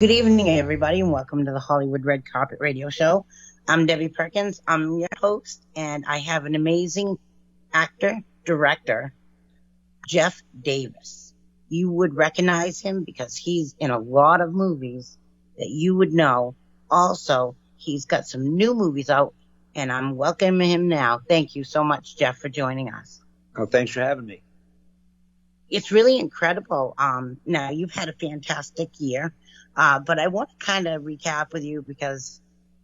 Good evening, everybody, and welcome to the Hollywood Red Carpet Radio Show. I'm Debbie Perkins. I'm your host, and I have an amazing actor, director, Jeff Davis. You would recognize him because he's in a lot of movies that you would know. Also, he's got some new movies out, and I'm welcoming him now. Thank you so much, Jeff, for joining us. Oh, thanks for having me. It's really incredible. Now, you've had a fantastic year, but I want to kind of recap with you because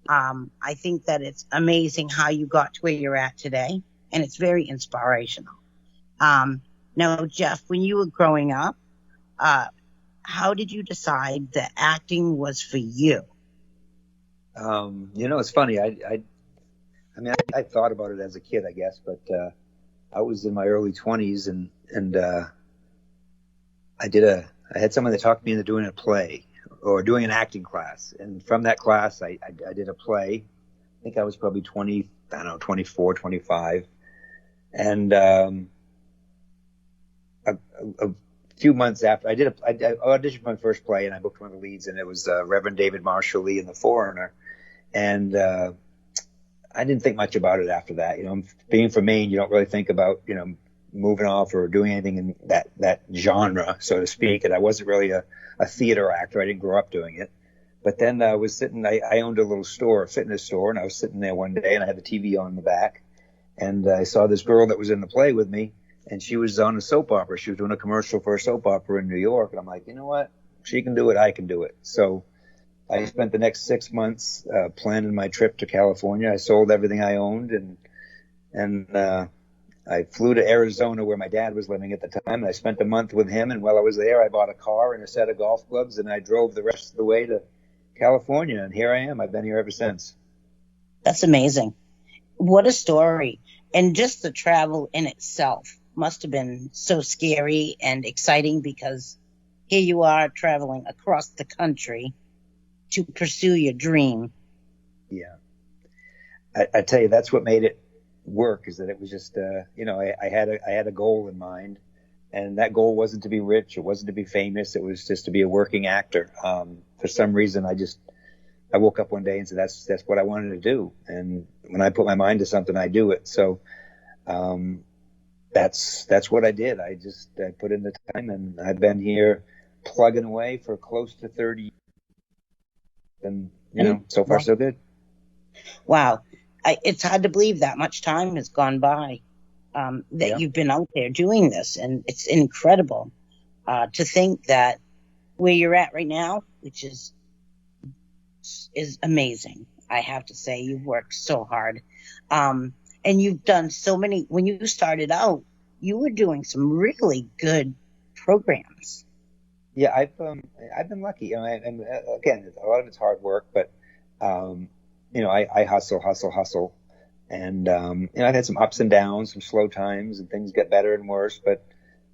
I think that it's amazing how you got to where you're at today, and it's very inspirational. Now, Jeff, when you were growing up, how did you decide that acting was for you? It's funny. I thought about it as a kid, I guess, but I was in my early 20s, and I had someone that talked me into doing a play or doing an acting class, and from that class, I did a play. I think I was probably 20, I don't know, 24, 25, and a few months after I auditioned for my first play, and I booked one of the leads, and it was Reverend David Marshall Lee in The Foreigner, and I didn't think much about it after that. Being from Maine, you don't really think about moving off or doing anything in that genre, so to speak. And I wasn't really a theater actor. I didn't grow up doing it. But then I owned a little store, a fitness store, and I was sitting there one day, and I had the TV on in the back, and I saw this girl that was in the play with me, and she was on a soap opera. She was doing a commercial for a soap opera in New York, and I'm like, you know what? She can do it. I can do it. So I spent the next 6 months planning my trip to California. I sold everything I owned, and I flew to Arizona where my dad was living at the time. And I spent a month with him, and while I was there, I bought a car and a set of golf clubs, and I drove the rest of the way to California, and here I am. I've been here ever since. That's amazing. What a story. And just the travel in itself must have been so scary and exciting because here you are traveling across the country to pursue your dream. Yeah. I tell you, that's what made it work, is that it was just, I had a goal in mind, and that goal wasn't to be rich. It wasn't to be famous. It was just to be a working actor. For some reason, I woke up one day and said, that's what I wanted to do. And when I put my mind to something, I do it. So, that's what I did. I put in the time, and I've been here plugging away for close to 30 years. And, so far so good. Wow. It's hard to believe that much time has gone by, that you've been out there doing this. And it's incredible to think that where you're at right now, which is amazing. I have to say, you've worked so hard. And you've done so many. When you started out, you were doing some really good programs. Yeah, I've been lucky. And again, a lot of it's hard work, but I hustle, and I've had some ups and downs, some slow times, and things get better and worse. But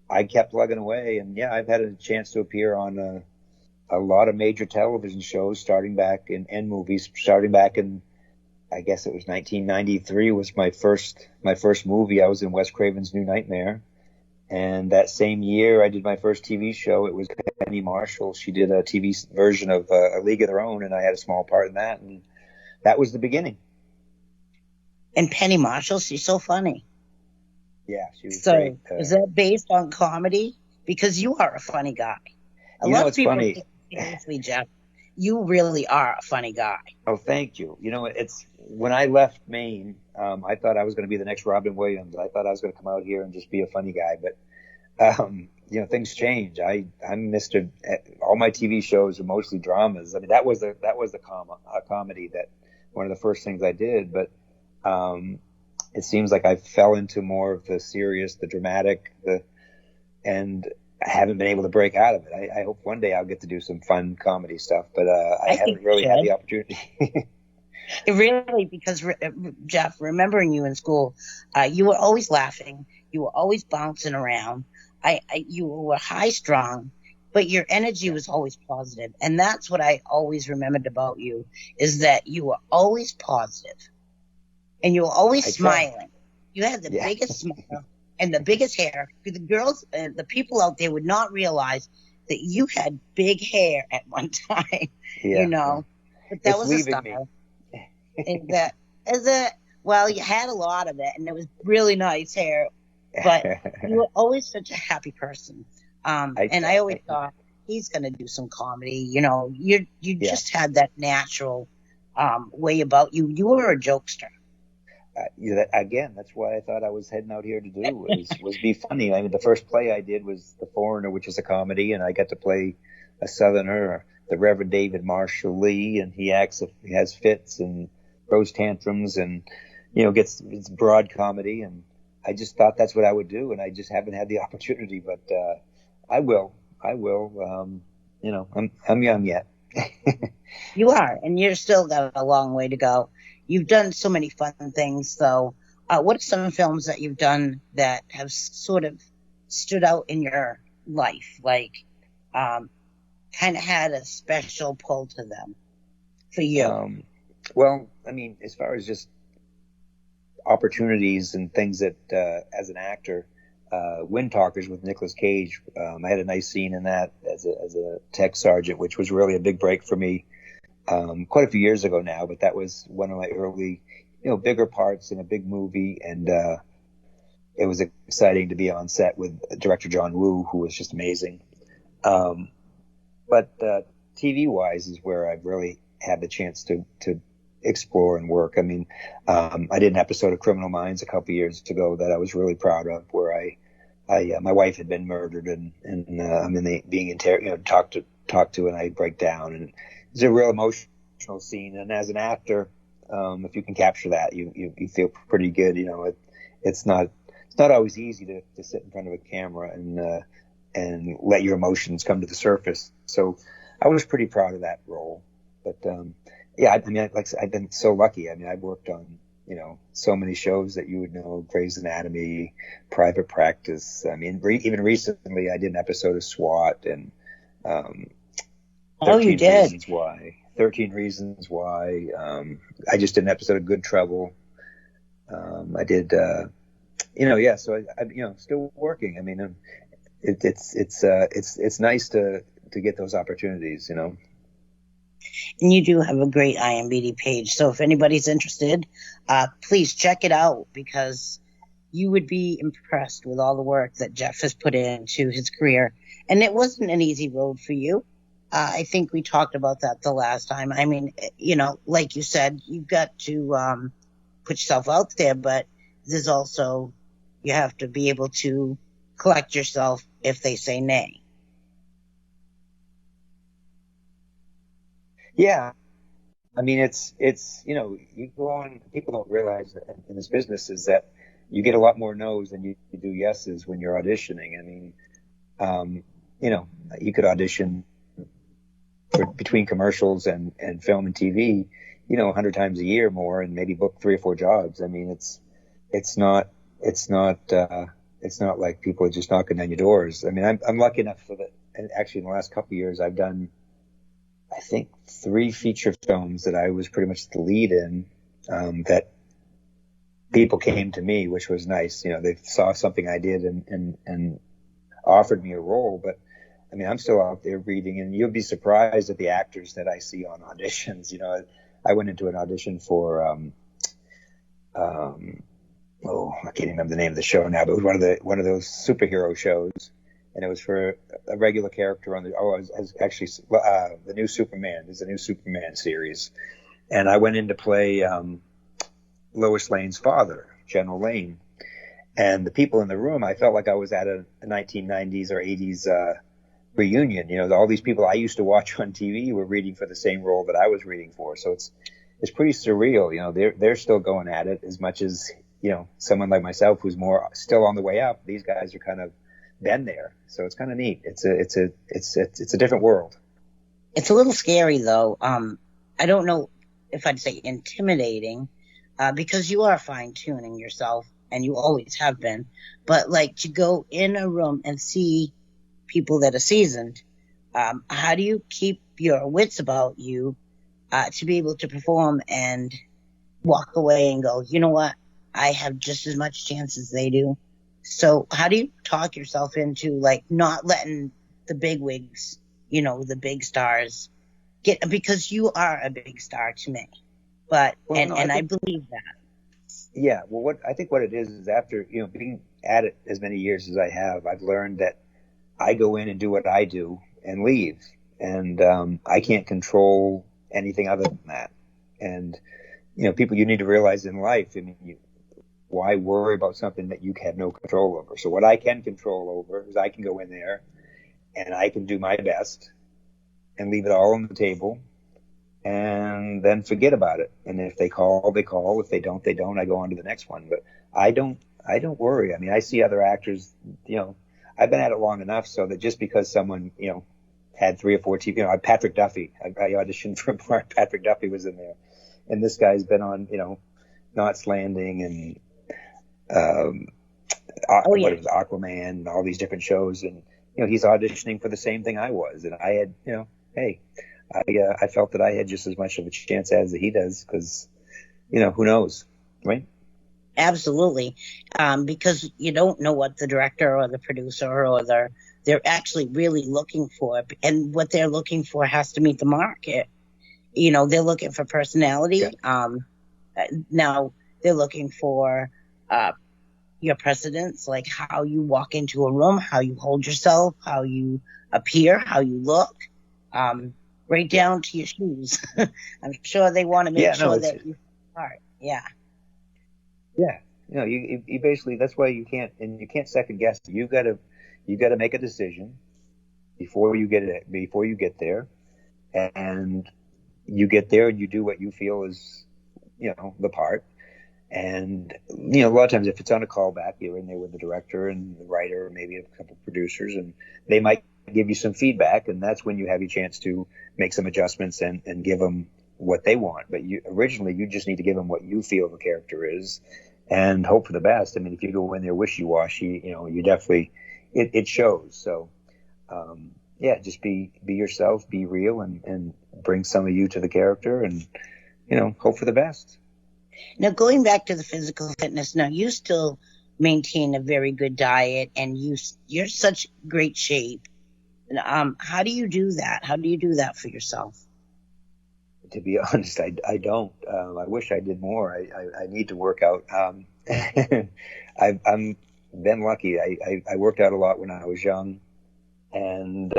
I kept plugging away, and I've had a chance to appear on a lot of major television shows, and movies, starting back in, I guess it was 1993 was my first movie. I was in Wes Craven's New Nightmare. And that same year, I did my first TV show. It was Penny Marshall. She did a TV version of A League of Their Own, and I had a small part in that. And that was the beginning. And Penny Marshall, she's so funny. Yeah, she was great. So is that based on comedy? Because you are a funny guy. A lot of people funny. Seriously, Jeff, you really are a funny guy. Oh, thank you. It's when I left Maine, I thought I was going to be the next Robin Williams. I thought I was going to come out here and just be a funny guy, but things change. I'm Mr. All my TV shows are mostly dramas. I mean, that was a comedy, that one of the first things I did, but it seems like I fell into more of the serious, the dramatic, and I haven't been able to break out of it. I hope one day I'll get to do some fun comedy stuff, but I haven't really had the opportunity. Really, because Jeff, remembering you in school, you were always laughing. You were always bouncing around. You were high strung, but your energy was always positive. And that's what I always remembered about you, is that you were always positive and you were always smiling. You had the biggest smile and the biggest hair. The girls, the people out there would not realize that you had big hair at one time, Yeah, but that it's was a leaving me. style. And that is it. Well, you had a lot of it, and it was really nice hair, but you were always such a happy person. And I always thought he's going to do some comedy. You Yeah. just had that natural way about you. You were a jokester. Again, that's why I thought I was heading out here to do was be funny. I mean, the first play I did was The Foreigner, which is a comedy, and I got to play a Southerner, the Reverend David Marshall Lee, and he has fits and throws tantrums, and it's broad comedy, and I just thought that's what I would do, and I just haven't had the opportunity, but I will. I'm young yet. You are, and you're still got a long way to go. You've done so many fun things, though. What are some films that you've done that have sort of stood out in your life, like kind of had a special pull to them for you? Well, I mean, as far as just opportunities and things that, as an actor, Wind Talkers with Nicolas Cage, I had a nice scene in that as a tech sergeant, which was really a big break for me. Quite a few years ago now, but that was one of my early, bigger parts in a big movie, and it was exciting to be on set with director John Woo, who was just amazing. But TV-wise is where I've really had the chance to explore and work. I mean, I did an episode of Criminal Minds a couple years ago that I was really proud of, where my wife had been murdered, and I'm being talked to, and I break down, and it's a real emotional scene. And as an actor, if you can capture that, you feel pretty good. It's not always easy to sit in front of a camera and let your emotions come to the surface. So I was pretty proud of that role. But yeah, I mean, I've been so lucky. I mean, I've worked on so many shows that you would know: Grey's Anatomy, Private Practice. I mean, even recently, I did an episode of SWAT, and Oh, you did. 13 Reasons Why. I just did an episode of Good Trouble. I did, yeah. So I still working. I mean, it's nice to get those opportunities. And you do have a great IMDb page. So if anybody's interested, please check it out, because you would be impressed with all the work that Jeff has put into his career. And it wasn't an easy road for you. I think we talked about that the last time. I mean, like you said, you've got to put yourself out there, but there's also, you have to be able to collect yourself if they say nay. Yeah. I mean, it's you go on, people don't realize that in this business is that you get a lot more no's than you do yeses when you're auditioning. I mean, you could audition between commercials and film and TV, 100 times a year more, and maybe book 3 or 4 jobs. I mean, it's not like people are just knocking down your doors. I mean, I'm lucky enough that, and actually in the last couple of years, I've done, I think, 3 feature films that I was pretty much the lead in, that people came to me, which was nice. They saw something I did and offered me a role, but I mean, I'm still out there reading, and you'll be surprised at the actors that I see on auditions. I went into an audition for, I can't remember the name of the show now, but it was one of those superhero shows, and it was for a regular character on the new Superman. There's a new Superman series, and I went in to play Lois Lane's father, General Lane, and the people in the room, I felt like I was at a 1990s or 80s reunion. All these people I used to watch on TV were reading for the same role that I was reading for. So it's pretty surreal. They're still going at it as much as, someone like myself who's more still on the way up. These guys are kind of been there. So it's kind of neat. It's a different world. It's a little scary though. I don't know if I'd say intimidating, because you are fine tuning yourself, and you always have been, but like to go in a room and see people that are seasoned, how do you keep your wits about you to be able to perform and walk away and go, you know what, I have just as much chance as they do? So how do you talk yourself into like not letting the big wigs, the big stars get, because you are a big star to me. But, Well, no, and I believe that. yeah. Well, I think what it is after, being at it as many years as I have, I've learned that I go in and do what I do and leave. And, I can't control anything other than that. And, people, you need to realize in life, I mean, why worry about something that you have no control over? So what I can control over is I can go in there and I can do my best and leave it all on the table and then forget about it. And if they call, they call. If they don't, they don't. I go on to the next one. But I don't worry. I mean, I see other actors, I've been at it long enough so that just because someone, had 3 or 4 TV, Patrick Duffy, I auditioned for a part. Patrick Duffy was in there. And this guy's been on, Knots Landing and, what it was, Aquaman and all these different shows. And, he's auditioning for the same thing I was. And I had, hey, I felt that I had just as much of a chance as he does because, who knows, right? Absolutely. Because you don't know what the director or the producer or they're actually really looking for. And what they're looking for has to meet the market. They're looking for personality. Yeah. Now they're looking for your precedence, like how you walk into a room, how you hold yourself, how you appear, how you look, right down to your shoes. I'm sure they want to make sure that you are. Yeah. Yeah. You basically, that's why you can't second guess. You gotta make a decision before you get there, and you get there and you do what you feel is, the part. And, a lot of times if it's on a callback, you're in there with the director and the writer, or maybe a couple of producers, and they might give you some feedback. And that's when you have your chance to make some adjustments and give them what they want. But originally you just need to give them what you feel the character is and hope for the best. I mean, if you go in there wishy-washy, you definitely, it shows. So, just be yourself, be real, and bring some of you to the character and, hope for the best. Now, going back to the physical fitness, now you still maintain a very good diet and you're such great shape. How do you do that? How do you do that for yourself? To be honest, I don't. I wish I did more. I need to work out. I'm been lucky. I worked out a lot when I was young, and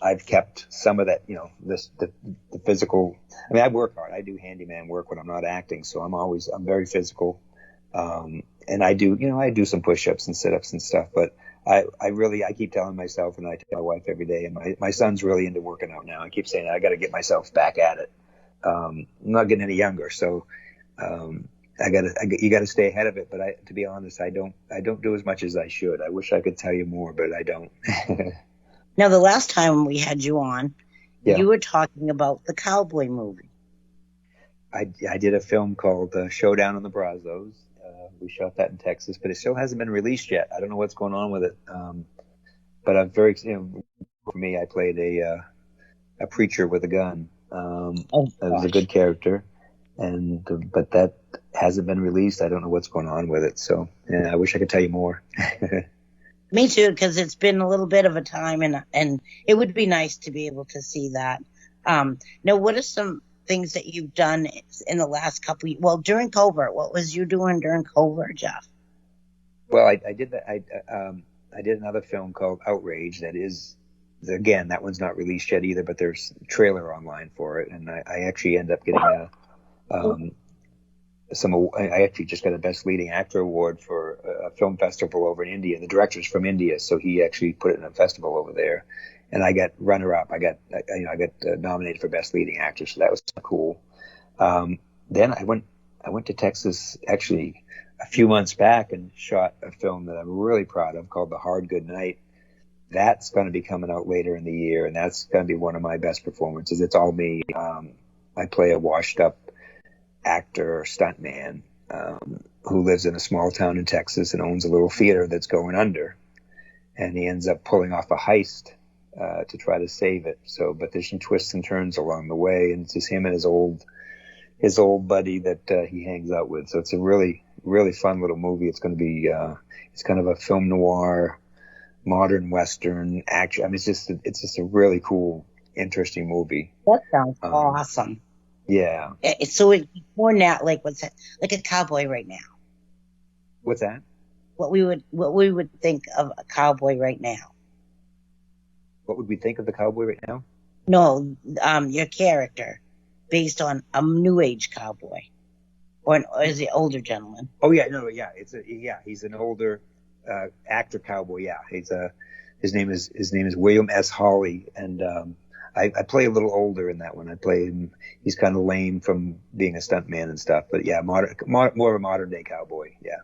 I've kept some of that. The physical. I mean, I work hard. I do handyman work when I'm not acting, so I'm very physical. And I do some push-ups and sit-ups and stuff. But I keep telling myself, and I tell my wife every day, and my son's really into working out now. I keep saying I got to get myself back at it. I'm not getting any younger, so you got to stay ahead of it. But to be honest, I don't do as much as I should. I wish I could tell you more, but I don't. Now, the last time we had you on, you were talking about the cowboy movie. I did a film called Showdown on the Brazos. We shot that in Texas, but it still hasn't been released yet. I don't know what's going on with it. But I'm very, for me, I played a preacher with a gun. It was a good character, but that hasn't been released. I don't know what's going on with it. So I wish I could tell you more. Me too, because it's been a little bit of a time, and it would be nice to be able to see that. Now, what are some things that you've done in the last couple of, well, during COVID? What was you doing during COVID, Jeff? Well, I did that. I did another film called Outrage. That is, again, that one's not released yet either, but there's a trailer online for it, and I actually end up getting I actually just got a Best Leading Actor award for a film festival over in India. The director's from India, so he actually put it in a festival over there. And I got runner-up. I got nominated for Best Leading Actor, so that was cool. Then I went to Texas actually a few months back and shot a film that I'm really proud of called The Hard Good Night. That's going to be coming out later in the year, and that's going to be one of my best performances. It's all me. I play a washed-up actor, stuntman, who lives in a small town in Texas and owns a little theater that's going under. And he ends up pulling off a heist to try to save it. But there's some twists and turns along the way, and it's just him and his old buddy that he hangs out with. So it's a really, really fun little movie. It's going to be it's kind of a film noir modern Western action. I mean, it's just a really cool, interesting movie. That sounds awesome. Yeah. So it's more now, like what's that? Like a cowboy right now. What's that? What we would think of a cowboy right now. What would we think of the cowboy right now? No, your character based on a new age cowboy, or is it older gentleman? Oh yeah, no, yeah, he's an older actor cowboy. Yeah, his name is William S. Hawley, and I play a little older in that one. I play him. He's kind of lame from being a stuntman and stuff, but yeah, more of a modern day cowboy. Yeah.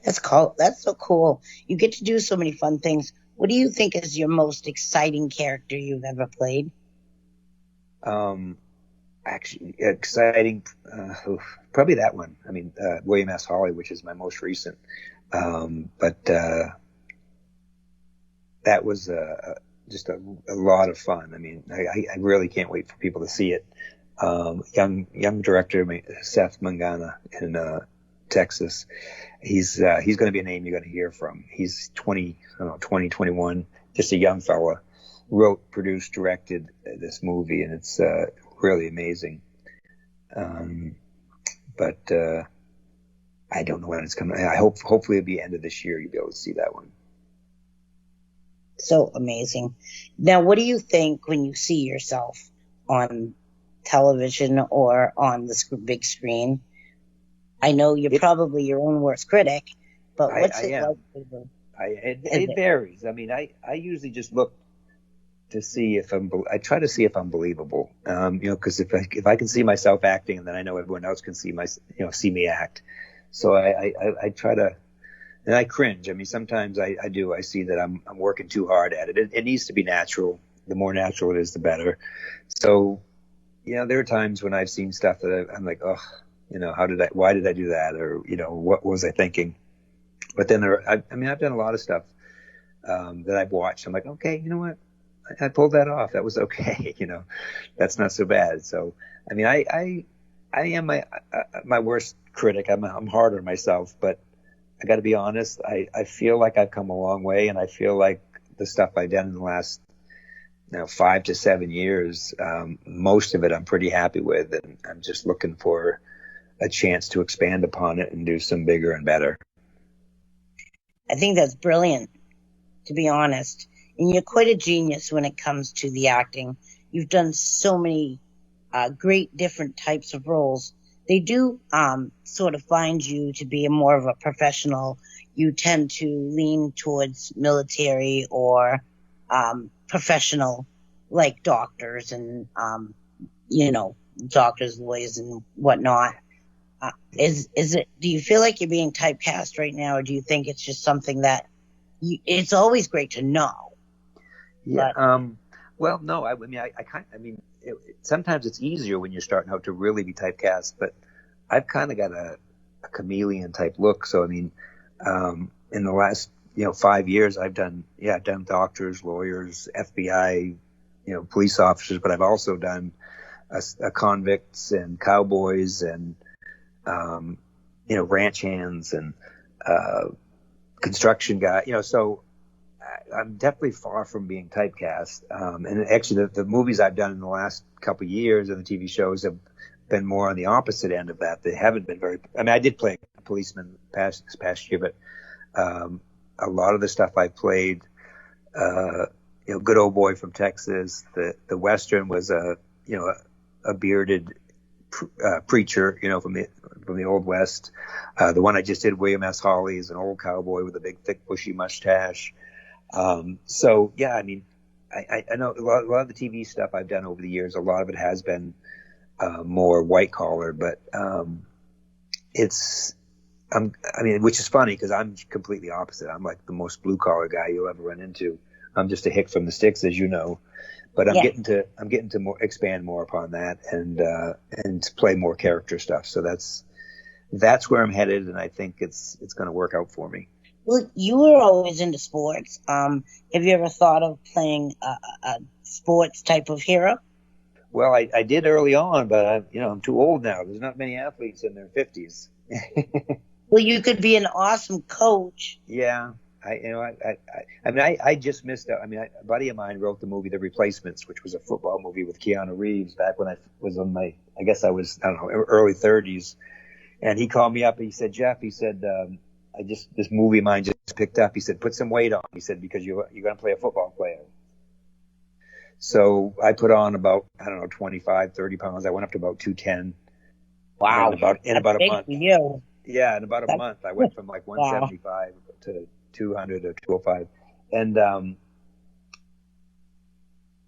That's cool. That's so cool. You get to do so many fun things. What do you think is your most exciting character you've ever played? Actually, exciting. Probably that one. I mean, William S. Hawley, which is my most recent. But that was just a lot of fun. I mean, I really can't wait for people to see it. Young director Seth Mangana in Texas. He's going to be a name you're going to hear from. He's 21, just a young fella. Wrote, produced, directed this movie, and it's really amazing. But I don't know when it's coming. Hopefully it'll be end of this year. You'll be able to see that one. So amazing. Now, what do you think when you see yourself on television or on the big screen? I know you're probably your own worst critic, but what's it like? It varies. I mean, I usually just look to see if I try to see if I'm believable. Because if I can see myself acting, and then I know everyone else can see me act. So I try to, and I cringe. I mean, sometimes I do. I see that I'm working too hard at it. It needs to be natural. The more natural it is, the better. So, there are times when I've seen stuff that I'm like, oh, why did I do that? Or, what was I thinking? But then I've done a lot of stuff that I've watched. I'm like, okay, you know what? I pulled that off. That was okay. That's not so bad. So, I mean, I am my worst critic. I'm hard on myself, but I got to be honest. I feel like I've come a long way, and I feel like the stuff I've done in the last 5 to 7 years, most of it I'm pretty happy with, and I'm just looking for a chance to expand upon it and do some bigger and better. I think that's brilliant, to be honest. And you're quite a genius when it comes to the acting. You've done so many great different types of roles. They do sort of find you to be more of a professional. You tend to lean towards military or professional, like doctors and, doctors, lawyers, and whatnot. Is it? Do you feel like you're being typecast right now, or do you think it's just something that it's always great to know? Yeah. Well, no. I mean, sometimes it's easier when you're starting out to really be typecast, but I've kind of got a chameleon type look. So I mean, in the last 5 years, I've done doctors, lawyers, FBI, police officers, but I've also done convicts and cowboys and ranch hands and construction guy. So I'm definitely far from being typecast. And actually, the movies I've done in the last couple of years and the TV shows have been more on the opposite end of that. They haven't been very. I mean, I did play a policeman this past year, but a lot of the stuff I played, Good Old Boy from Texas. The Western was a bearded preacher, from the Old West. The one I just did, William S. Hawley, is an old cowboy with a big, thick, bushy mustache. So yeah, I mean, I know a lot of the TV stuff I've done over the years. A lot of it has been more white collar, but which is funny because I'm completely opposite. I'm like the most blue collar guy you'll ever run into. I'm just a hick from the sticks, as you know. But I'm getting to expand more upon that and to play more character stuff. So that's where I'm headed, and I think it's going to work out for me. Well, you were always into sports. Have you ever thought of playing a sports type of hero? Well, I did early on, but I'm too old now. There's not many athletes in their 50s. Well, you could be an awesome coach. Yeah, I just missed out. I mean, a buddy of mine wrote the movie The Replacements, which was a football movie with Keanu Reeves back when I was on I guess I was, I don't know, early 30s. And he called me up and he said, Jeff, he said, this movie of mine just picked up. He said, put some weight on. He said, because you're going to play a football player. So I put on about, I don't know, 25, 30 pounds. I went up to about 210. Wow. In about a month. For you. Yeah, in about a month, I went from like 175 to 200 or 205. And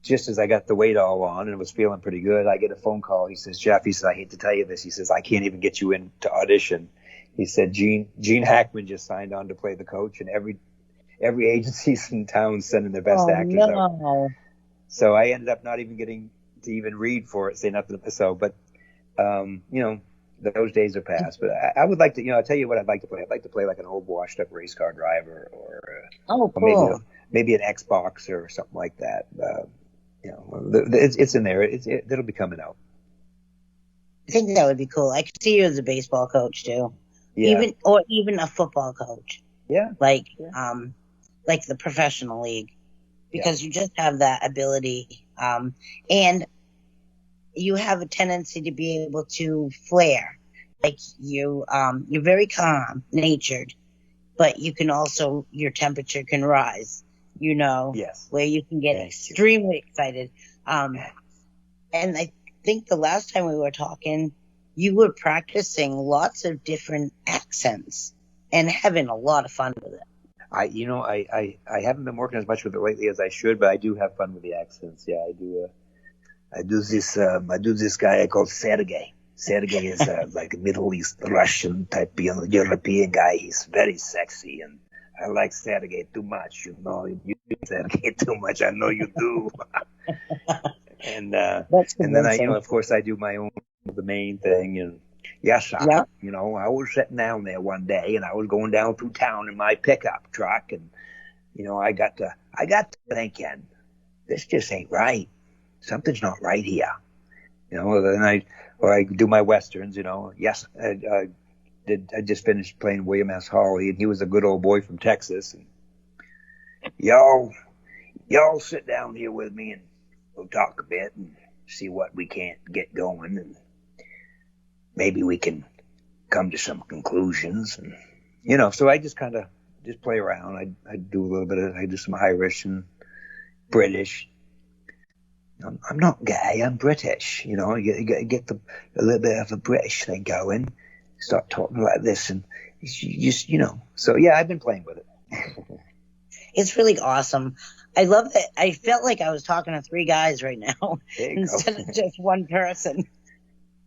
just as I got the weight all on and was feeling pretty good, I get a phone call. He says, Jeff, he says, I hate to tell you this. He says, I can't even get you in to audition. He said, Gene Hackman just signed on to play the coach, and every agency's in town sending their best actors out. So I ended up not even getting to even read for it, say nothing. So, but, those days are past. But I would like to, I'll tell you what I'd like to play. I'd like to play like an old washed up race car driver or cool. maybe an Xbox or something like that. It's in there. It'll be coming out. I think that would be cool. I could see you as a baseball coach too. Yeah. Even a football coach. Yeah. Like the professional league. Because you just have that ability. And you have a tendency to be able to flare. Like you're very calm natured, but you can also, your temperature can rise, yes. Where you can get extremely excited. And I think the last time we were talking, you were practicing lots of different accents and having a lot of fun with it. I haven't been working as much with it lately as I should, but I do have fun with the accents. Yeah, I do. I do this guy called Sergey. Sergey is like a Middle East Russian type European guy. He's very sexy, and I like Sergey too much. You like Sergey too much. I know you do. and then of course, I do my own, the main thing. And yes, sir. Yeah. I was sitting down there one day, and I was going down through town in my pickup truck, and I got to thinking, this just ain't right. Something's not right here. Then I do my westerns. Yes, I just finished playing William S. Hawley, and he was a good old boy from Texas. And y'all sit down here with me, and we'll talk a bit and see what we can't get going, and maybe we can come to some conclusions. And so I just kind of just play around. I do a little bit of, I do some Irish and British. I'm not gay, I'm British. You get a little bit of a British thing going, start talking like this, and you just, So yeah, I've been playing with it. It's really awesome. I love that. I felt like I was talking to three guys right now instead of just one person.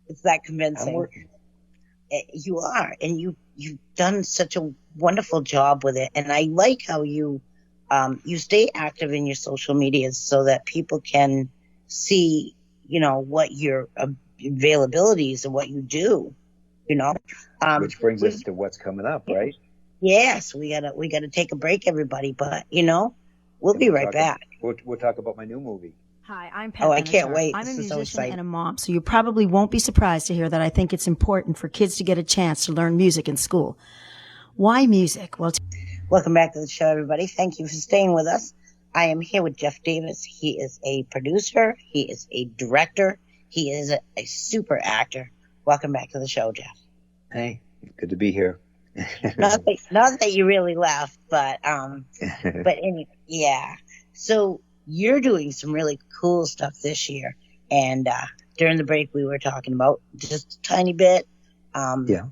It's that convincing. I'm working. You are, and you've done such a wonderful job with it. And I like how you stay active in your social media so that people can see, what your availabilities and what you do, Which brings us to what's coming up, right? Yes, we gotta take a break, everybody. But we'll be right back. We'll talk about my new movie. Hi, I'm Pat. I can't wait. I'm a musician so and a mom, so you probably won't be surprised to hear that I think it's important for kids to get a chance to learn music in school. Why music? Well, welcome back to the show, everybody. Thank you for staying with us. I am here with Jeff Davis. He is a producer. He is a director. He is a super actor. Welcome back to the show, Jeff. Hey, good to be here. not that you really left, but anyway, yeah. So you're doing some really cool stuff this year, and during the break we were talking about just a tiny bit. Yeah.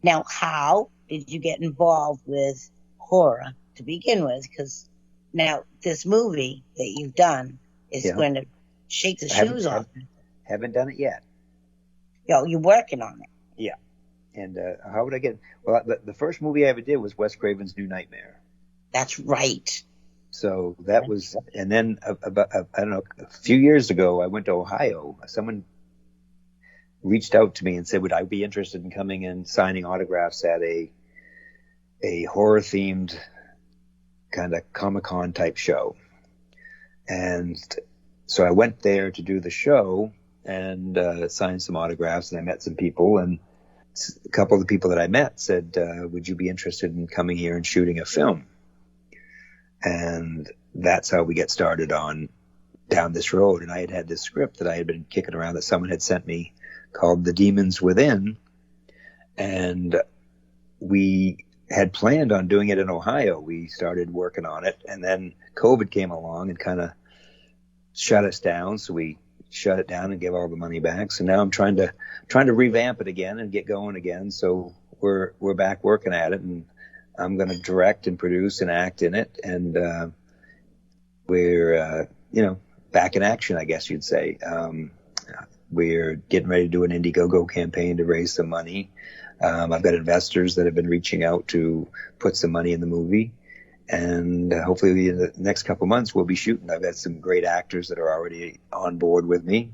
Now, how did you get involved with horror to begin with? Because now this movie that you've done is going to shake the shoes off. Haven't done it yet. You're working on it. Yeah. And how would I get? Well, the first movie I ever did was Wes Craven's New Nightmare. That's right. So that was, and then about I don't know, a few years ago, I went to Ohio. Someone reached out to me and said, "Would I be interested in coming and signing autographs at a horror themed kind of Comic-Con type show?" And so I went there to do the show and signed some autographs, and I met some people, and a couple of the people that I met said, "Would you be interested in coming here and shooting a film?" And that's how we get started on down this road. And I had this script that I had been kicking around that someone had sent me called The Demons Within. And we had planned on doing it in Ohio. We started working on it, and then COVID came along and kind of shut us down. So we shut it down and gave all the money back. So now I'm trying to revamp it again and get going again. So we're back working at it, and I'm going to direct and produce and act in it. And we're back in action, I guess you'd say. We're getting ready to do an Indiegogo campaign to raise some money. I've got investors that have been reaching out to put some money in the movie, and hopefully in the next couple months we'll be shooting. I've got some great actors that are already on board with me,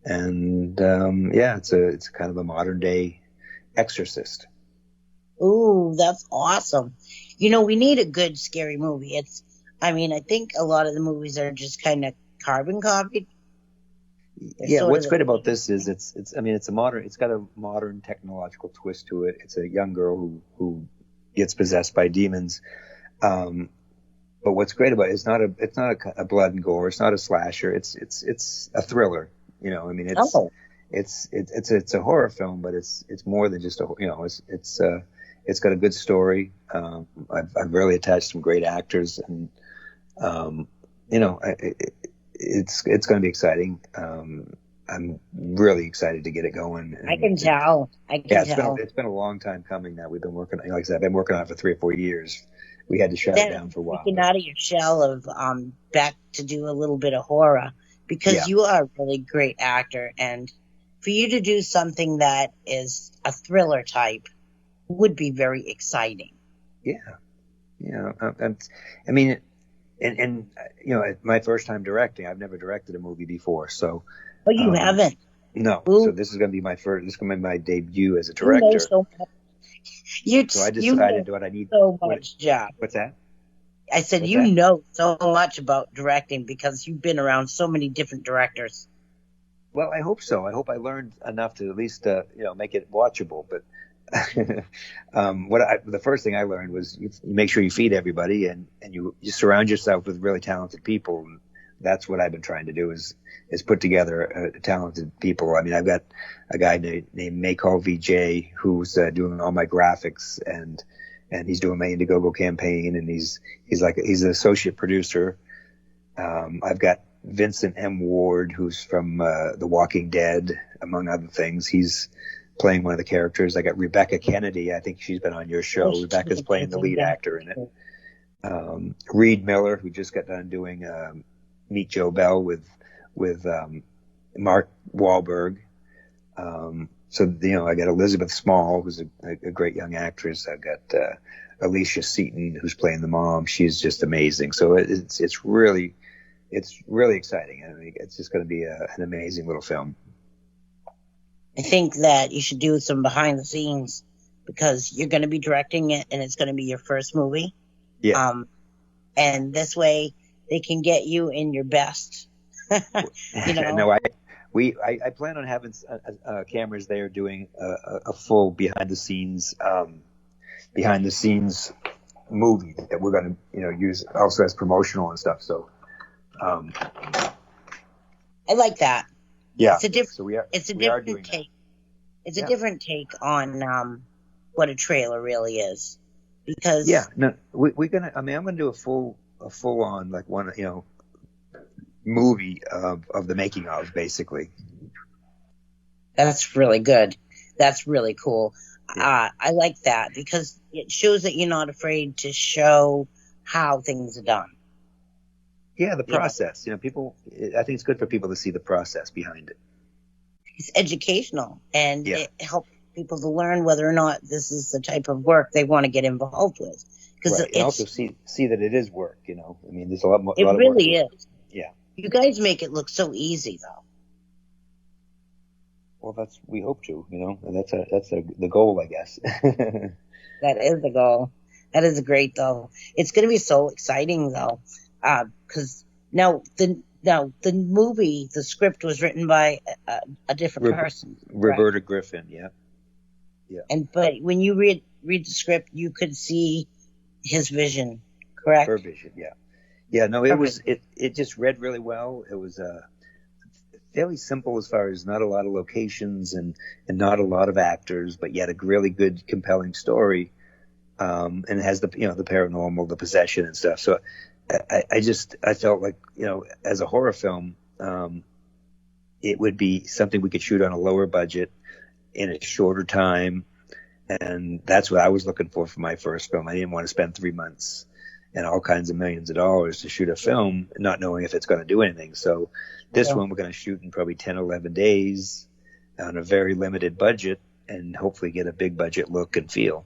and it's kind of a modern day Exorcist. Ooh, that's awesome. We need a good scary movie. I think a lot of the movies are just kind of carbon copied. Yeah, what's great about this is it's got a modern technological twist to it. It's a young girl who gets possessed by demons. But what's great about it is it's not a blood and gore. It's not a slasher. It's a thriller. It's a horror film, but it's more than just it's got a good story. I've really attached some great actors, and it's going to be exciting. I'm really excited to get it going. And I can tell. It's been a long time coming now. We've been working, like I said, I've been working on it for 3 or 4 years. We had to shut it down for a while. Getting out of your shell of back to do a little bit of horror, because you are a really great actor, and for you to do something that is a thriller type would be very exciting. Yeah. And my first time directing, I've never directed a movie before, so. Oh, you haven't? No. Ooh. So this is going to be my debut as a director. So I decided what I need. So much, Jeff. What's that? I said know so much about directing because you've been around so many different directors. Well, I hope so. I hope I learned enough to at least make it watchable. But the first thing I learned was you make sure you feed everybody and you surround yourself with really talented people. And that's what I've been trying to do is put together talented people. I mean, I've got a guy named Maycall VJ who's doing all my graphics, and he's doing my Indiegogo campaign, and he's an associate producer. I've got Vincent M. Ward, who's from The Walking Dead, among other things. He's playing one of the characters. I got Rebecca Kennedy. I think she's been on your show. Rebecca's playing the lead actor in it. Reed Miller, who just got done doing Meet Joe Bell with Mark Wahlberg. I got Elizabeth Small, who's a great young actress. I've got Alicia Seaton, who's playing the mom. She's just amazing. So it's really exciting. I mean, it's just going to be an amazing little film. I think that you should do some behind the scenes because you're going to be directing it, and it's going to be your first movie. Yeah. And this way they can get you in your best. No, I plan on having cameras there doing a full behind the scenes movie that we're going to use also as promotional and stuff. So I like that. Yeah, it's a different take. It's a different take on what a trailer really is, because I'm gonna do a full on like one movie of the making of, basically. That's really good. That's really cool. Yeah. I like that because it shows that you're not afraid to show how things are done. Yeah, the process. People. I think it's good for people to see the process behind it. It's educational, and it helps people to learn whether or not this is the type of work they want to get involved with. Right. And also see that it is work. I mean, there's a lot more. It really is. Yeah. You guys make it look so easy, though. Well, we hope to. And that's the goal, I guess. That is the goal. That is great, though. It's going to be so exciting, though, because now the movie, the script was written by a different person. Roberta Griffin, yeah. But when you read the script, you could see his vision, correct? Vision, yeah. Yeah, no, it just read really well. It was fairly simple as far as not a lot of locations and not a lot of actors, but yet a really good, compelling story. And it has the paranormal, the possession and stuff. So I felt like, as a horror film, it would be something we could shoot on a lower budget in a shorter time. And that's what I was looking for my first film. I didn't want to spend 3 months and all kinds of millions of dollars to shoot a film, not knowing if it's going to do anything. So this one we're going to shoot in probably 10, 11 days on a very limited budget and hopefully get a big budget look and feel.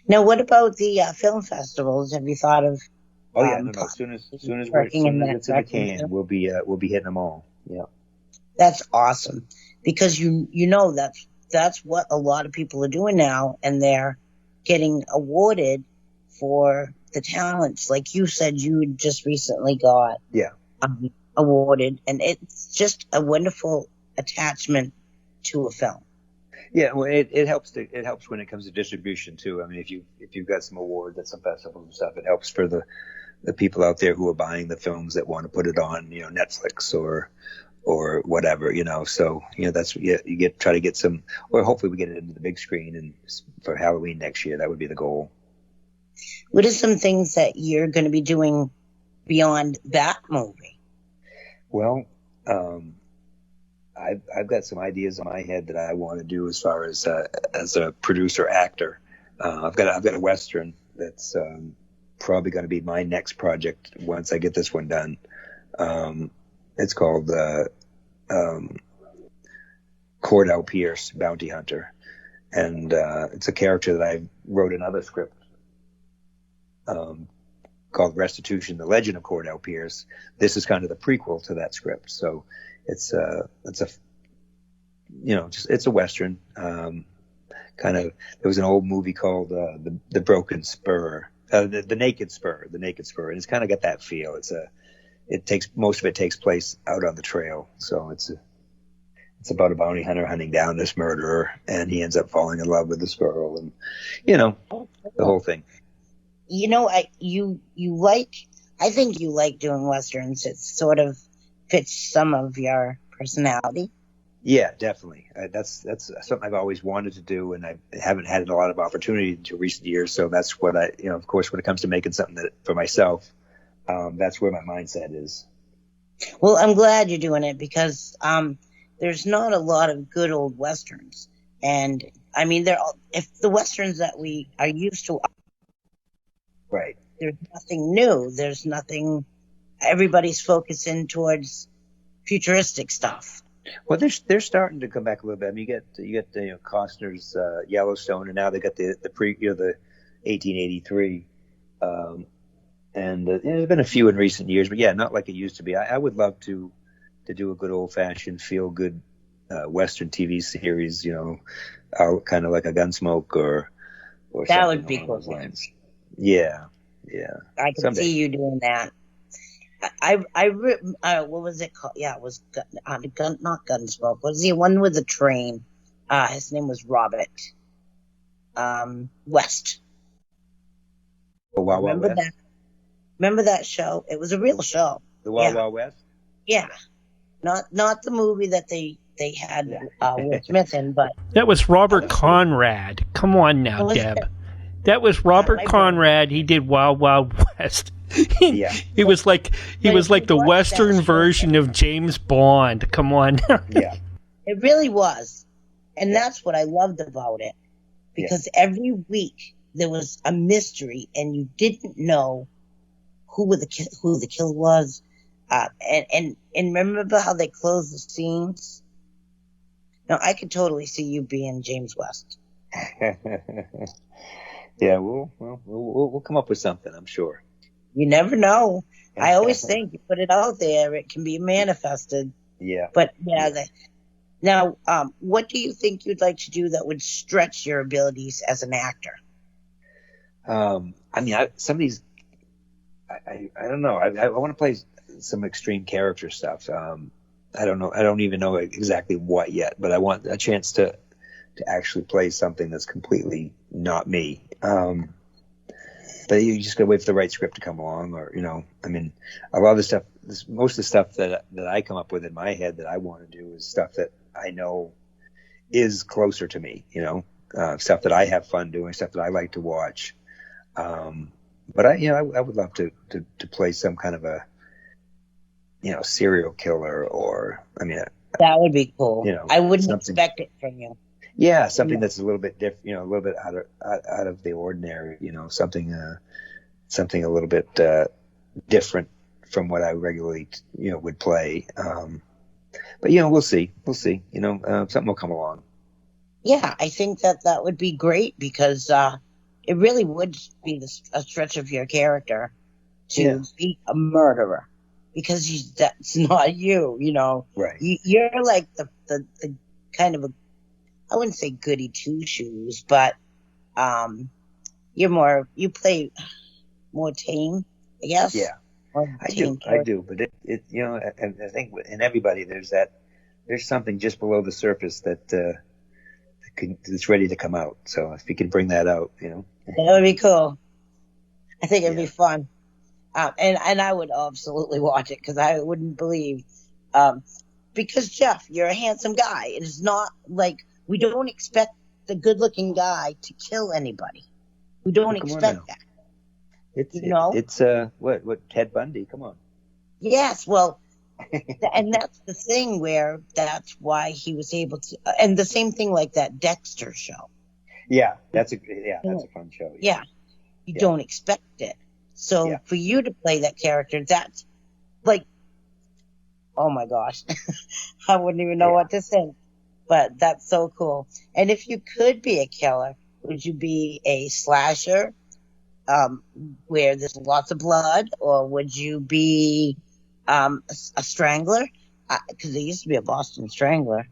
Now, what about the film festivals? Have you thought of? Oh yeah, no. As soon as it's in the can, we'll be hitting them all. Yeah, that's awesome because that's what a lot of people are doing now, and they're getting awarded for the talents. Like you said, you just recently got awarded, and it's just a wonderful attachment to a film. Yeah, well, it helps. It helps when it comes to distribution too. I mean, if you've got some awards at some festivals and stuff, it helps for the people out there who are buying the films that want to put it on, Netflix or whatever, So that's you try to get some, or hopefully we get it into the big screen and for Halloween next year. That would be the goal. What are some things that you're going to be doing beyond that movie? Well, I've got some ideas in my head that I want to do as far as a producer actor. I've got a Western that's probably going to be my next project once I get this one done. It's called Cordell Pierce, Bounty Hunter, and it's a character that I wrote another script called Restitution: The Legend of Cordell Pierce. This is kind of the prequel to that script, so it's a Western. There was an old movie called the Broken Spur, the Naked Spur, and it's kind of got that feel. Most of it takes place out on the trail, so it's about a bounty hunter hunting down this murderer, and he ends up falling in love with this girl, and the whole thing. I think you like doing Westerns. It sort of fits some of your personality. Yeah, definitely. That's something I've always wanted to do, and I haven't had a lot of opportunity until recent years. So that's what of course, when it comes to making something for myself, that's where my mindset is. Well, I'm glad you're doing it because there's not a lot of good old Westerns. And I mean, if the Westerns that we are used to, right? There's nothing new. There's nothing. Everybody's focusing towards futuristic stuff. Well, they're starting to come back a little bit. I mean, you get Costner's Yellowstone, and now they got the 1883. And there's been a few in recent years, but yeah, not like it used to be. I would love to do a good old fashioned feel good Western TV series, kind of like a Gunsmoke or that would be cool. Yeah. I can see you doing that. What was it called? Yeah, it was not Gunsmoke. Was the one with the train? His name was Robert West. Wild West? Remember that show? It was a real show. The Wild West? Yeah. Not the movie that they had Will Smith in, but that was Robert Conrad. Come on now, Deb. That was Robert Conrad. He did Wild Wild West. Yeah. He was like the Western version of James Bond. Come on. Yeah. It really was. And that's what I loved about it. Because every week there was a mystery and you didn't know who the killer was. And remember how they closed the scenes? Now I could totally see you being James West. Yeah, we'll come up with something, I'm sure. You never know. I always think you put it out there, it can be manifested. Yeah. But now, what do you think you'd like to do that would stretch your abilities as an actor? I mean, some of these, I don't know. I want to play some extreme character stuff. I don't know. I don't even know exactly what yet, but I want a chance to actually play something that's completely not me. But but you just gotta wait for the right script to come along, or I mean, a lot of the stuff, most of the stuff that I come up with in my head that I want to do is stuff that I know is closer to me, stuff that I have fun doing, stuff that I like to watch. But I would love to play some kind of a, serial killer, or that would be cool. I wouldn't expect it from you. Yeah, something that's a little bit different, a little bit out of the ordinary, something a little bit different from what I regularly, would play. But we'll see. Something will come along. Yeah, I think that would be great, because it really would be a stretch of your character to be a murderer, because that's not you. Right. You're like the kind of I wouldn't say goody two shoes, but you play more tame, I guess. Yeah, I do. But it and I think in everybody there's something just below the surface that's ready to come out. So if you can bring that out, that would be cool. I think it'd be fun, and I would absolutely watch it, because I wouldn't believe, because Jeff, you're a handsome guy. It is not like we don't expect the good-looking guy to kill anybody. We don't expect that. It's what Ted Bundy? Come on. Yes, well, and that's the thing where that's why he was able to, and the same thing like that Dexter show. Yeah, that's a fun show. Yeah, you don't expect it. So for you to play that character, that's like, oh my gosh, I wouldn't even know what to think. But that's so cool. And if you could be a killer, would you be a slasher, where there's lots of blood, or would you be a strangler? Because there used to be a Boston Strangler.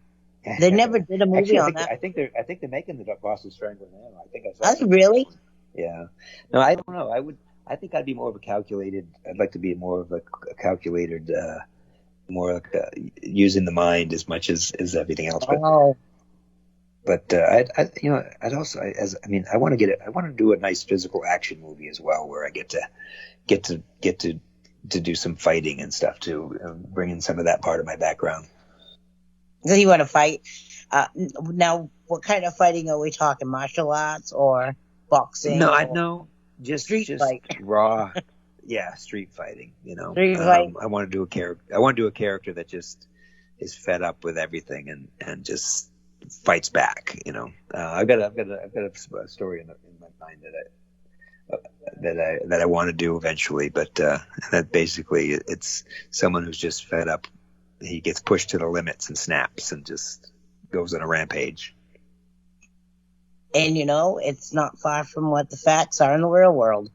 They never did a movie on that. I think they're making the Boston Strangler now. I think I saw. Are they really? Yeah. No, I don't know. I think I'd be more of a calculated. I'd like to be more of a calculated. More like using the mind as much as everything else. But, but I'd also, I want to do a nice physical action movie as well, where I get to do some fighting and stuff too, bring in some of that part of my background. So you want to fight? Now, what kind of fighting are we talking? Martial arts or boxing? No, I know. Just fight. Raw. Yeah, street fighting. Street fight. I want to do a character. I want to do a character that just is fed up with everything and just fights back. I've got a story in my mind that I want to do eventually, but that basically it's someone who's just fed up. He gets pushed to the limits and snaps and just goes on a rampage. And it's not far from what the facts are in the real world.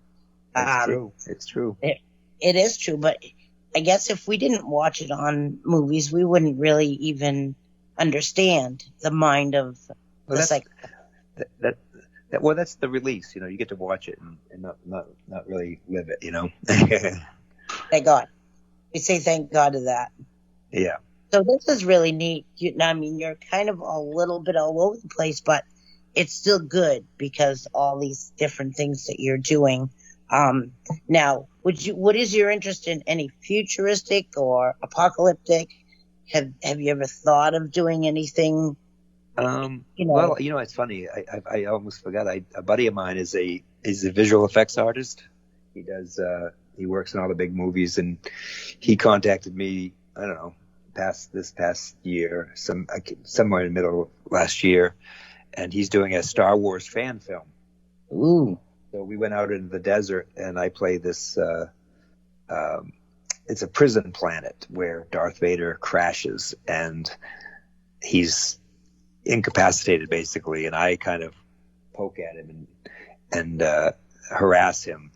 True. It's true. It is true, but I guess if we didn't watch it on movies, we wouldn't really even understand the mind of the psych. That's the release. You get to watch it and not really live it. Thank God. We say thank God to that. Yeah. So this is really neat. You're kind of a little bit all over the place, but it's still good because all these different things that you're doing. Now, what is your interest in any futuristic or apocalyptic? Have you ever thought of doing anything? Well, it's funny. I almost forgot. A buddy of mine is a visual effects artist. He does, he works in all the big movies, and he contacted me, I don't know, this past year, somewhere in the middle of last year, and he's doing a Star Wars fan film. Ooh. So we went out into the desert, and I play this, it's a prison planet where Darth Vader crashes, and he's incapacitated basically, and I kind of poke at him and harass him,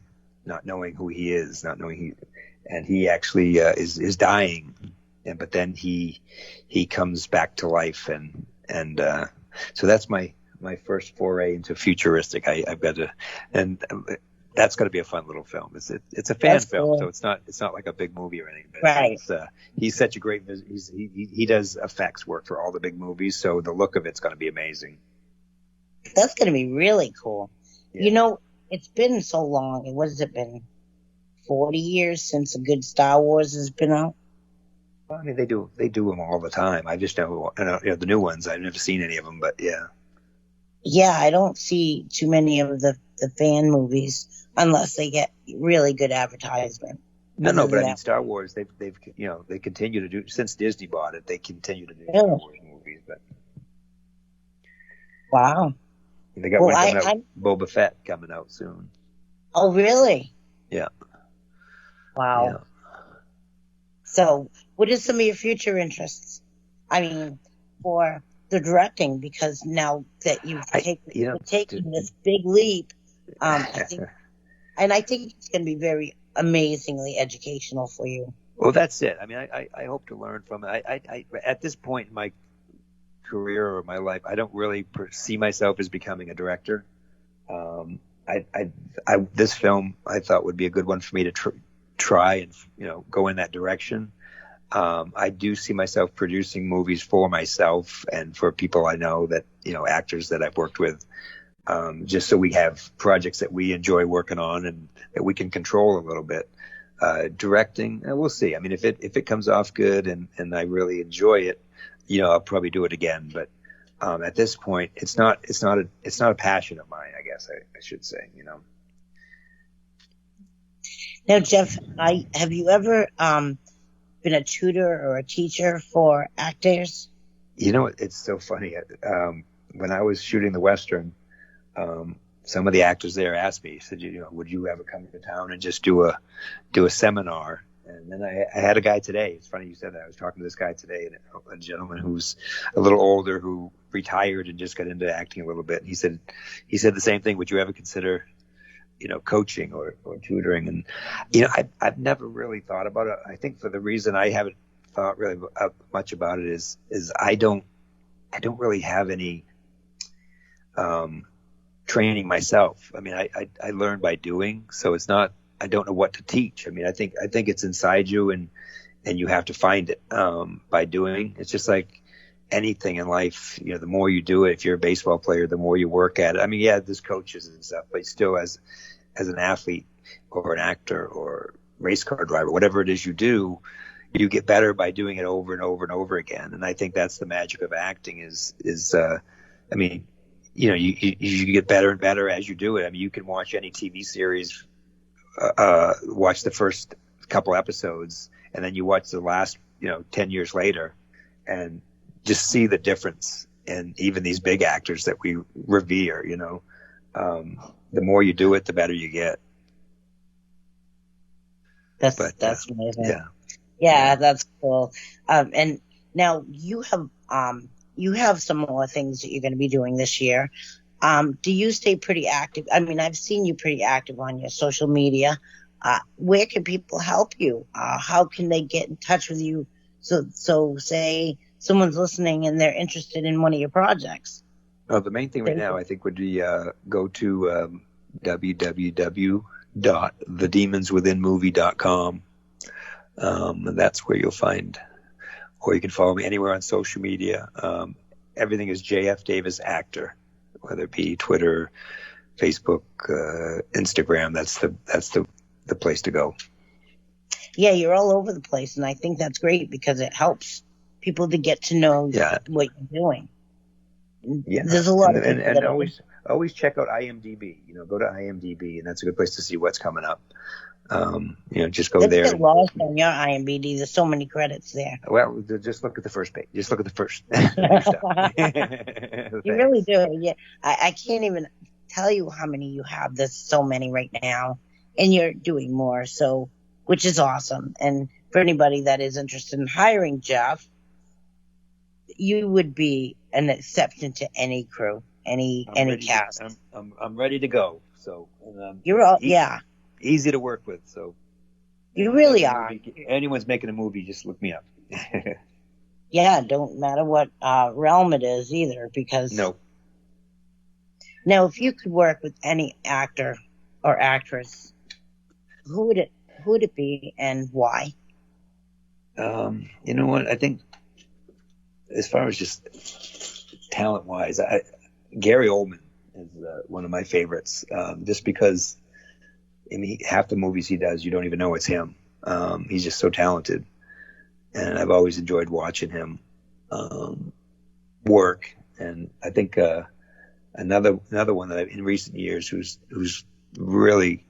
not knowing who he is, and he actually is dying, but then he comes back to life, and so that's my first foray into futuristic. I've got to, and that's going to be a fun little film. It's a fan film, cool. So it's not like a big movie or anything. But right. He's such a great. He does effects work for all the big movies, so the look of it's going to be amazing. That's going to be really cool. Yeah. it's been so long. What has it been? 40 years since a good Star Wars has been out? Well, I mean, they do them all the time. I just know, the new ones. I've never seen any of them, but yeah. Yeah, I don't see too many of the fan movies unless they get really good advertisement. No, but I mean, Star Wars, they've they continue to do, since Disney bought it, they continue to do Star Wars movies. But wow, they got one coming out, Boba Fett coming out soon. Oh, really? Yeah. Wow. Yeah. So, what is some of your future interests? I mean, for the directing, because now that you've taken this big leap, I think it's going to be very amazingly educational for you. Well, that's it. I mean, I hope to learn from it. I at this point in my career or my life, I don't really see myself as becoming a director. This film I thought would be a good one for me to try and go in that direction. I do see myself producing movies for myself and for people I know, that actors that I've worked with, just so we have projects that we enjoy working on and that we can control a little bit. Directing, we'll see. I mean, if it comes off good and I really enjoy it, I'll probably do it again. But at this point, it's not a passion of mine, I guess I should say. Now, Jeff, have you ever been a tutor or a teacher for actors? It's so funny. When I was shooting the Western, some of the actors there asked me, said, would you ever come to town and just do a seminar? And then I had a guy today. It's funny you said that. I was talking to this guy today, and a gentleman who's a little older who retired and just got into acting a little bit. And he said the same thing. Would you ever consider, coaching or tutoring? And, I've never really thought about it. I think for the reason I haven't thought really much about it is I don't really have any training myself. I mean, I learn by doing, so it's not, I don't know what to teach. I mean, I think it's inside you, and you have to find it by doing. It's just like anything in life. The more you do it, if you're a baseball player, the more you work at it. I mean, yeah, there's coaches and stuff, but still, as an athlete or an actor or race car driver, whatever it is you do, you get better by doing it over and over and over again. And I think that's the magic of acting is I mean, you get better and better as you do it. I mean, you can watch any TV series, watch the first couple episodes, and then you watch the last, 10 years later, and just see the difference in even these big actors that we revere. The more you do it, the better you get. That's amazing. Yeah. Yeah, that's cool. And now you have some more things that you're going to be doing this year. Do you stay pretty active? I mean, I've seen you pretty active on your social media. Where can people help you? How can they get in touch with you? So say someone's listening and they're interested in one of your projects. Well, the main thing right now, I think, would be go to www.thedemonswithinmovie.com. That's where you'll find, or you can follow me anywhere on social media. Everything is JF Davis Actor, whether it be Twitter, Facebook, Instagram. That's the place to go. Yeah, you're all over the place, and I think that's great because it helps people to get to know what you're doing. Yeah, there's a lot of and always check out IMDb. Go to IMDb, and that's a good place to see what's coming up. Just go there. Get lost on your IMDb. There's so many credits there. Well, just look at the first page. Just look at the first. You really do. Yeah, I can't even tell you how many you have. There's so many right now, and you're doing more. So, which is awesome. And for anybody that is interested in hiring Jeff, you would be an exception to any crew, any cast. I'm ready to go. So you're all easy to work with. So you really are. Anyone's making a movie, just look me up. Yeah, don't matter what realm it is either, because no. Now, if you could work with any actor or actress, who would it be and why? You know what? I think as far as just talent wise, Gary Oldman is one of my favorites, just because I mean, half the movies he does, you don't even know it's him. He's just so talented, and I've always enjoyed watching him work. And I think another one that in recent years who's really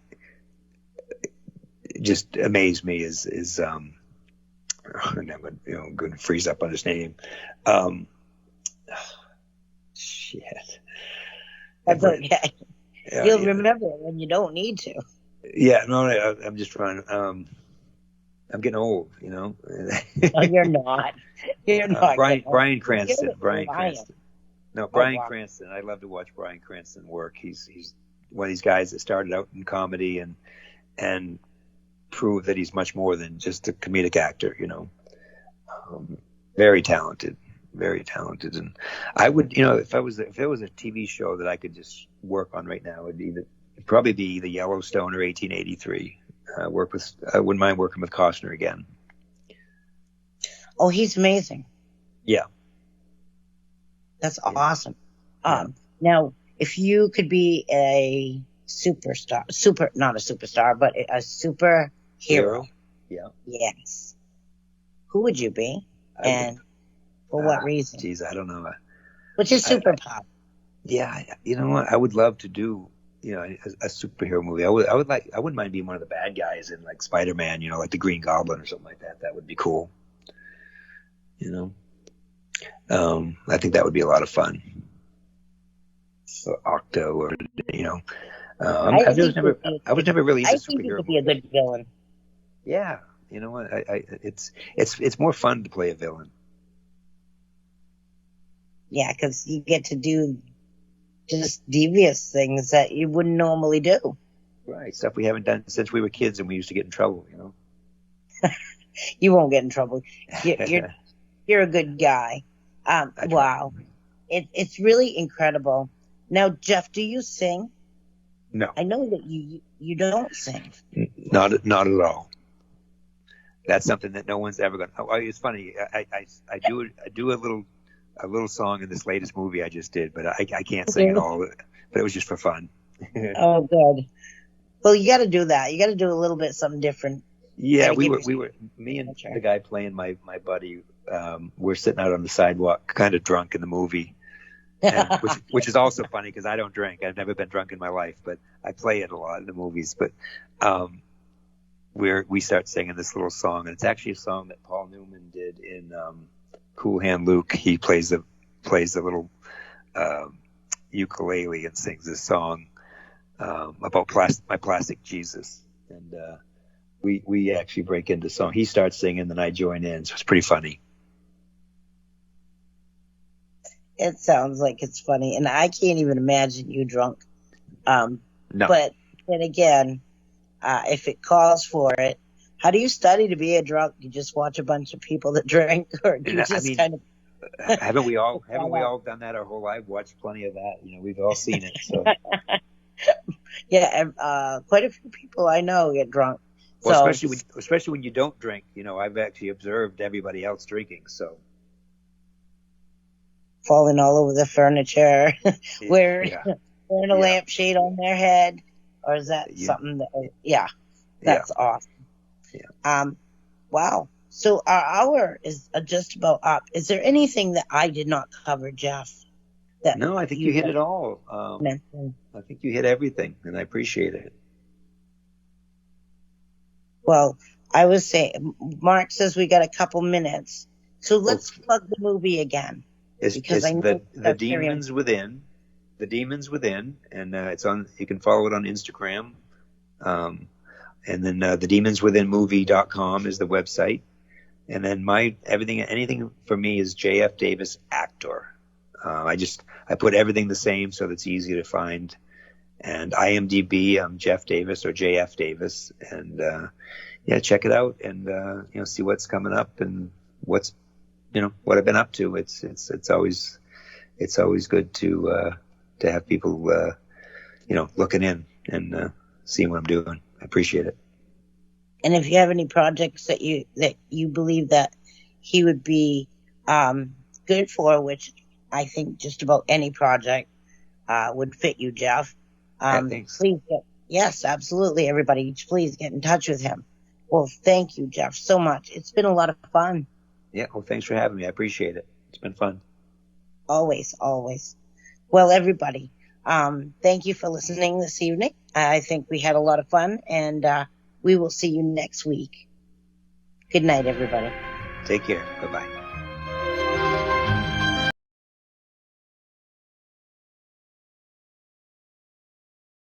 just amazed me is I'm going to freeze up on his name. Shit. That's okay. Yeah, You'll remember it when you don't need to. Yeah, no, I'm just trying. I'm getting old, you know. No, you're not. You're not. Bryan Cranston. Bryan Cranston. No, Bryan Cranston. I love to watch Bryan Cranston work. He's one of these guys that started out in comedy and proved that he's much more than just a comedic actor, you know. Very talented. Very talented. And I would, you know, if there was a TV show that I could just work on right now, it'd probably be the Yellowstone or 1883. I wouldn't mind working with Costner again. Oh, he's amazing. Yeah. That's awesome. Now, if you could be a superstar, not a superstar, but a superhero. Yeah. Yes. Who would you be? For what reason? Geez, I don't know. Which is superpower. Yeah, you know what? I would love to do, you know, a superhero movie. I wouldn't mind being one of the bad guys in like Spider-Man, you know, like the Green Goblin or something like that. That would be cool. You know, I think that would be a lot of fun. Or Octo, or you know, I was never really into superhero. I think you could be a good villain. Yeah, you know what? It's more fun to play a villain. Yeah, because you get to do just devious things that you wouldn't normally do. Right, stuff we haven't done since we were kids and we used to get in trouble, you know. You won't get in trouble. You're a good guy. Wow. It's really incredible. Now, Jeff, do you sing? No. I know that you don't sing. Not at all. That's something that no one's ever going to. Oh, it's funny. I do a little song in this latest movie I just did, but I can't sing it all. But it was just for fun. Oh, good. Well, you got to do that. You got to do a little bit something different. Yeah, we were me and the guy playing my buddy. We're sitting out on the sidewalk, kind of drunk in the movie, and, which is also funny because I don't drink. I've never been drunk in my life, but I play it a lot in the movies. But we start singing this little song, and it's actually a song that Paul Newman did in Cool Hand Luke. He plays the little ukulele and sings this song about my plastic Jesus, and we actually break into song. He starts singing, then I join in, so it's pretty funny. It sounds like it's funny, and I can't even imagine you drunk. No. But then again, if it calls for it, how do you study to be a drunk? You just watch a bunch of people that drink, or do you just kind of? Haven't we all done that our whole life? Watched plenty of that. You know, we've all seen it. So. Yeah, quite a few people I know get drunk. Well, especially when you don't drink. You know, I've actually observed everybody else drinking. So. Falling all over the furniture, wearing a lampshade on their head, or is that something that? Yeah, that's awesome. Yeah. Wow. So our hour is just about up. Is there anything that I did not cover, Jeff? No, I think you hit it all. I think you hit everything, and I appreciate it. Well, I was saying, Mark says we got a couple minutes, so let's plug the movie again. It's the Demons Within. The Demons Within, and it's on. You can follow it on Instagram. And then thedemonswithinmovie.com is the website. And then anything for me is JF Davis Actor. I put everything the same so that's easy to find. And IMDb, I'm Jeff Davis or JF Davis. And check it out and see what's coming up and what I've been up to. It's always good to have people looking in and seeing what I'm doing. I appreciate it. And if you have any projects that you believe that he would be good for, which I think just about any project, would fit you, Jeff. Thanks. Yes, absolutely. Everybody, please get in touch with him. Well, thank you, Jeff, so much. It's been a lot of fun. Yeah, well, thanks for having me. I appreciate it. It's been fun. Always, always. Well, everybody, thank you for listening this evening. I think we had a lot of fun, and we will see you next week. Good night, everybody. Take care. Bye-bye.